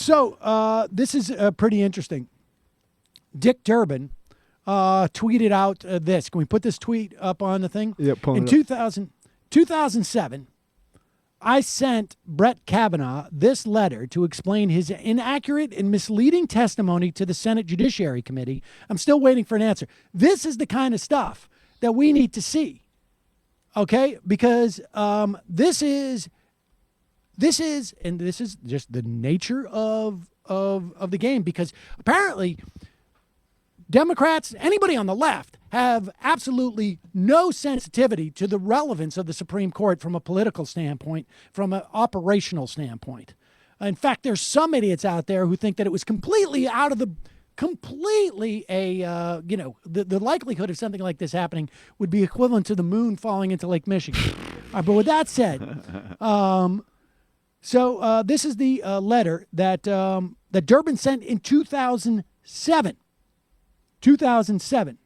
So this is pretty interesting. Dick Durbin tweeted out this. Can we put this tweet up on the thing? Yeah, In 2007, I sent Brett Kavanaugh this letter to explain his inaccurate and misleading testimony to the Senate Judiciary Committee. I'm still waiting for an answer. This is the kind of stuff that we need to see, okay? Because this is just the nature of the game. Because apparently, Democrats, anybody on the left, have absolutely no sensitivity to the relevance of the Supreme Court from a political standpoint, from an operational standpoint. In fact, there's some idiots out there who think that it was completely the likelihood of something like this happening would be equivalent to the moon falling into Lake Michigan. But with that said, this is the letter that Durbin sent in 2007. 2007.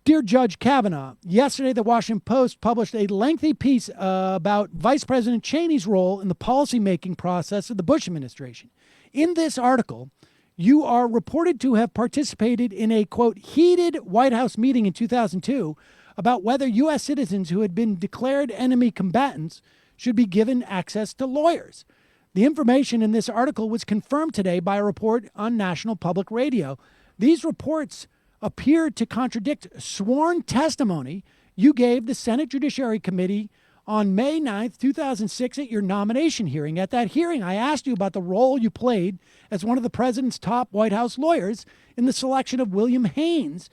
Dear Judge Kavanaugh, yesterday the Washington Post published a lengthy piece about Vice President Cheney's role in the policymaking process of the Bush administration. In this article, you are reported to have participated in a, quote, heated White House meeting in 2002 about whether U.S. citizens who had been declared enemy combatants should be given access to lawyers. The information in this article was confirmed today by a report on National Public Radio. These reports appear to contradict sworn testimony you gave the Senate Judiciary Committee on May 9th, 2006 at your nomination hearing. At that hearing, I asked you about the role you played as one of the president's top White House lawyers in the selection of William Haynes,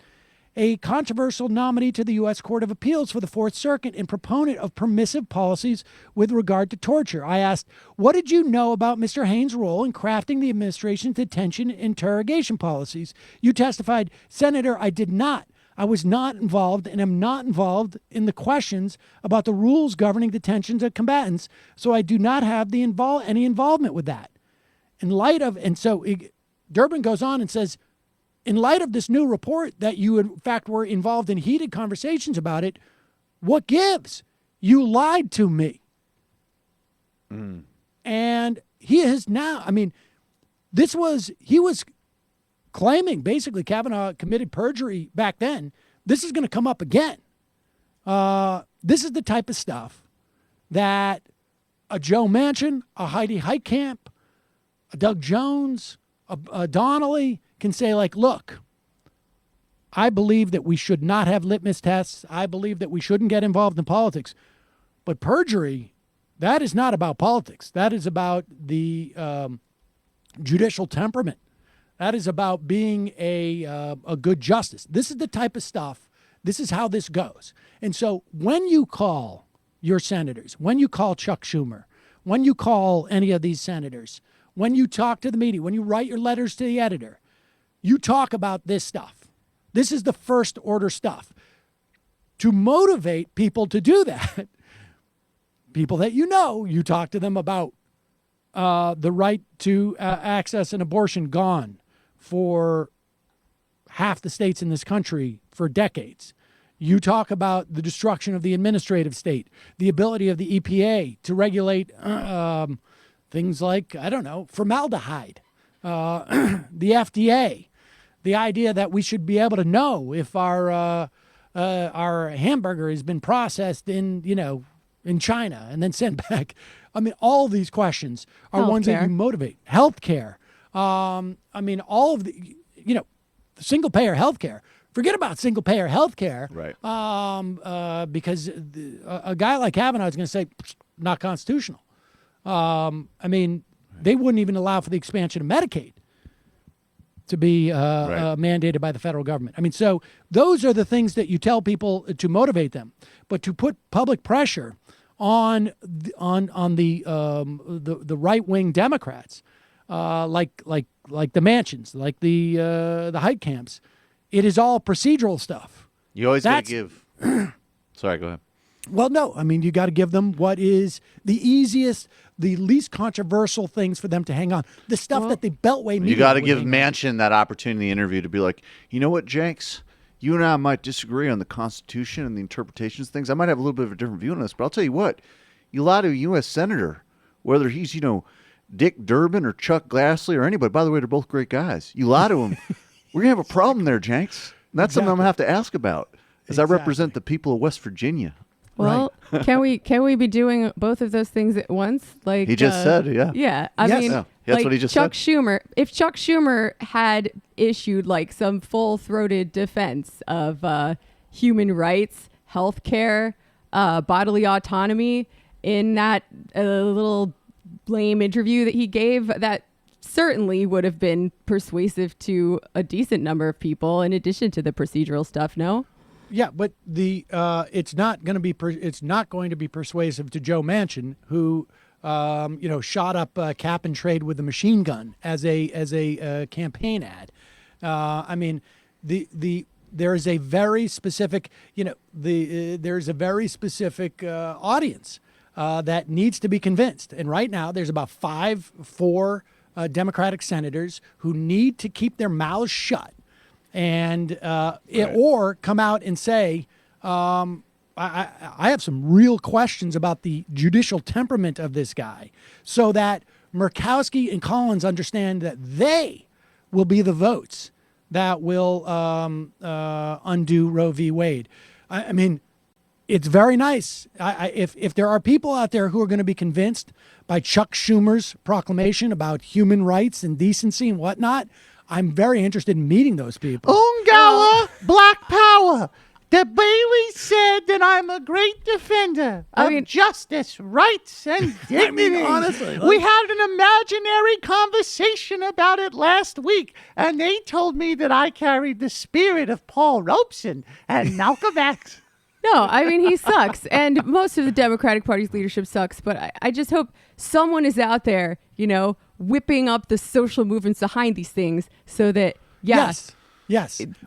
a controversial nominee to the U.S. Court of Appeals for the Fourth Circuit and proponent of permissive policies with regard to torture. I asked, what did you know about Mr. Haynes' role in crafting the administration's detention interrogation policies? You testified, Senator, I did not. I was not involved and am not involved in the questions about the rules governing detentions of combatants, so I do not have any involvement with that. Durbin goes on and says, in light of this new report that you, in fact, were involved in heated conversations about it, what gives? You lied to me. And he has now, he was claiming, basically, Kavanaugh committed perjury back then. This is going to come up again. This is the type of stuff that a Joe Manchin, a Heidi Heitkamp, a Doug Jones, a Donnelly can say, like, look, I believe that we should not have litmus tests. I believe that we shouldn't get involved in politics. But perjury, that is not about politics. That is about the judicial temperament. That is about being a good justice. This is the type of stuff. This is how this goes. And so when you call your senators, when you call Chuck Schumer, when you call any of these senators, when you talk to the media, when you write your letters to the editor, you talk about this stuff. This is the first order stuff. To motivate people to do that, people that you talk to them about the right to access an abortion gone for half the states in this country for decades. You talk about the destruction of the administrative state, the ability of the EPA to regulate things like, formaldehyde, the FDA, the idea that we should be able to know if our hamburger has been processed in China and then sent back. All of these questions are ones that you motivate. Healthcare. All of the, single-payer healthcare. Forget about single-payer healthcare. Right. Because a guy like Kavanaugh is going to say, not constitutional. They wouldn't even allow for the expansion of Medicaid to be mandated by the federal government. So those are the things that you tell people to motivate them. But to put public pressure on the right-wing Democrats, like the Manchins, like the Heitkamps, it is all procedural stuff. You always got to give. Sorry, go ahead. Well, no. You got to give them what is the easiest, the least controversial things for them to hang on. The stuff that the Beltway media. You got to give Manchin that opportunity in the interview to be like, you know what, Jenks? You and I might disagree on the Constitution and the interpretations of things. I might have a little bit of a different view on this, but I'll tell you what. You lie to a U.S. senator, whether he's, Dick Durbin or Chuck Grassley or anybody. By the way, they're both great guys. You lie to them, we're going to have a problem there, Jenks. And that's something I'm going to have to ask about, as I represent the people of West Virginia. Well, can we be doing both of those things at once? Like He just said, yeah. Yeah, I mean, Yeah, that's like what he just Chuck said. Schumer. If Chuck Schumer had issued like some full-throated defense of human rights, healthcare, bodily autonomy in that little lame interview that he gave, that certainly would have been persuasive to a decent number of people, in addition to the procedural stuff. No. Yeah, but it's not going to be persuasive to Joe Manchin, who shot up cap and trade with a machine gun as a campaign ad. I mean, there is a very specific there's a very specific audience that needs to be convinced, and right now there's about 4 Democratic senators who need to keep their mouths shut. And or come out and say, I have some real questions about the judicial temperament of this guy, so that Murkowski and Collins understand that they will be the votes that will undo Roe v. Wade. I mean, it's very nice. If there are people out there who are going to be convinced by Chuck Schumer's proclamation about human rights and decency and whatnot, I'm very interested in meeting those people. Ungawa, Black Power. The Bailey said that I'm a great defender of justice, rights, and dignity. Honestly, we had an imaginary conversation about it last week, and they told me that I carried the spirit of Paul Robeson and Malcolm X. No, I mean, he sucks. And most of the Democratic Party's leadership sucks. But I just hope someone is out there, whipping up the social movements behind these things so that, Yes.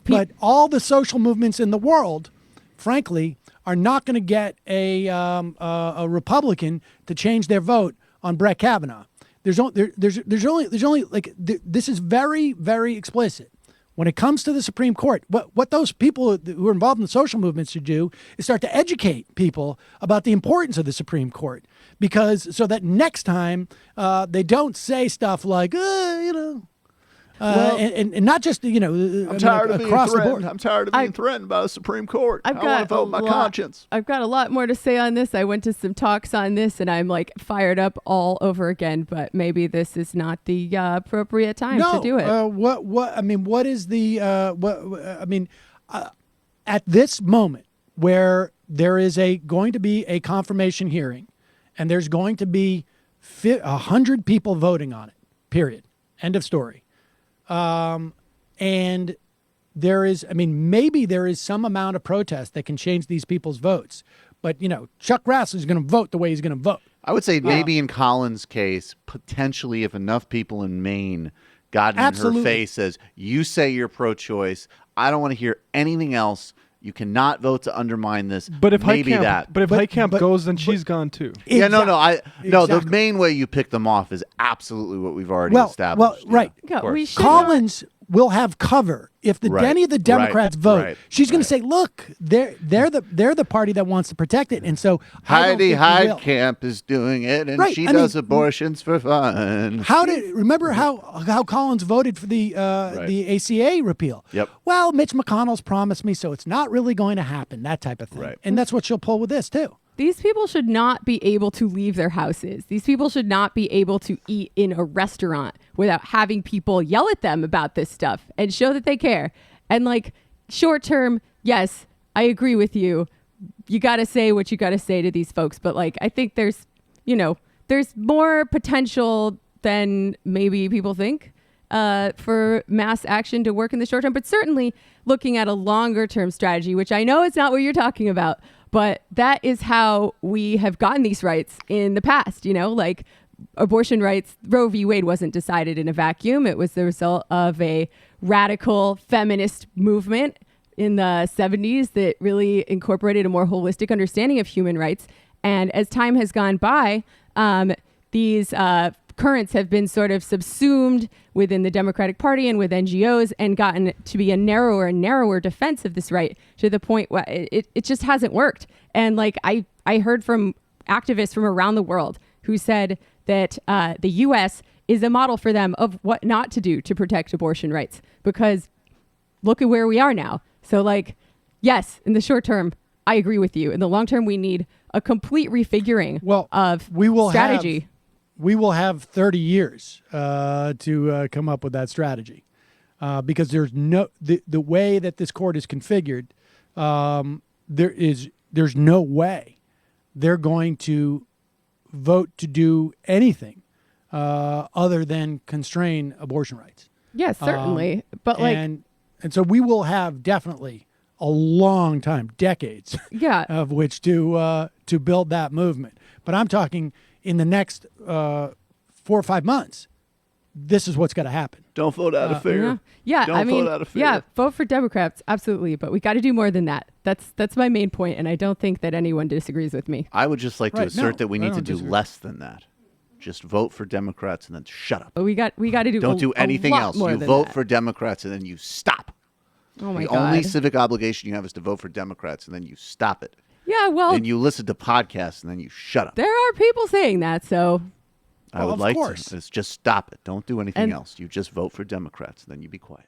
But all the social movements in the world, frankly, are not going to get a Republican to change their vote on Brett Kavanaugh. There's only like this is very, very explicit. When it comes to the Supreme Court, what those people who are involved in the social movements should do is start to educate people about the importance of the Supreme Court, so that next time they don't say stuff like, and not just I'm tired of being across the threatened. board. I'm tired of being threatened by the Supreme Court. I want to vote my conscience. I've got a lot more to say on this. I went to some talks on this, and I'm like fired up all over again. But maybe this is not the appropriate time to do it. What is the at this moment where there is going to be a confirmation hearing, and there's going to be 100 people voting on it. Period. End of story. And there is, maybe there is some amount of protest that can change these people's votes. But, Chuck Grassley is going to vote the way he's going to vote. I would say maybe in Collins' case, potentially if enough people in Maine got in her face as, you say you're pro-choice, I don't want to hear anything else. You cannot vote to undermine this. But if Heitkamp goes, then she's gone too. Yeah, the main way you pick them off is absolutely what we've already established. Right. Collins will have cover if any of the Democrats vote. She's going to say, "Look, they're the party that wants to protect it," and so Heidi Heitkamp is doing it, and she does abortions for fun. Remember how Collins voted for the ACA repeal? Yep. Well, Mitch McConnell's promised me, so it's not really going to happen. That type of thing, Right. And that's what she'll pull with this too. These people should not be able to leave their houses. These people should not be able to eat in a restaurant without having people yell at them about this stuff and show that they care. And like short term, yes, I agree with you. You got to say what you got to say to these folks. But like, I think there's more potential than maybe people think for mass action to work in the short term. But certainly looking at a longer term strategy, which I know is not what you're talking about. But that is how we have gotten these rights in the past, like abortion rights. Roe v. Wade wasn't decided in a vacuum. It was the result of a radical feminist movement in the 70s that really incorporated a more holistic understanding of human rights. And as time has gone by, these currents have been sort of subsumed within the Democratic Party and with NGOs and gotten to be a narrower and narrower defense of this right, to the point where it just hasn't worked. And like I heard from activists from around the world who said that the U.S. is a model for them of what not to do to protect abortion rights, because look at where we are now. So, like, yes, in the short term, I agree with you. In the long term, we need a complete refiguring of strategy. We will have 30 years to come up with that strategy because there's the way that this court is configured, there's no way they're going to vote to do anything other than constrain abortion rights. Yes, certainly. But and so we will have definitely a long time, decades, of which to build that movement. But I'm talking in the next 4 or 5 months. This is what's got to happen. Don't vote out of fear. Don't vote out of fear. Yeah, vote for Democrats, absolutely. But we got to do more than that. That's my main point, and I don't think that anyone disagrees with me. I would just like to assert that we need to do less than that. Just vote for Democrats and then shut up. But we got to do. Don't do anything else. You vote for Democrats and then you stop. Oh my God. The only civic obligation you have is to vote for Democrats and then you stop it. Yeah, well. And you listen to podcasts and then you shut up. There are people saying that, so. I would like to. Just stop it. Don't do anything else. You just vote for Democrats and then you be quiet.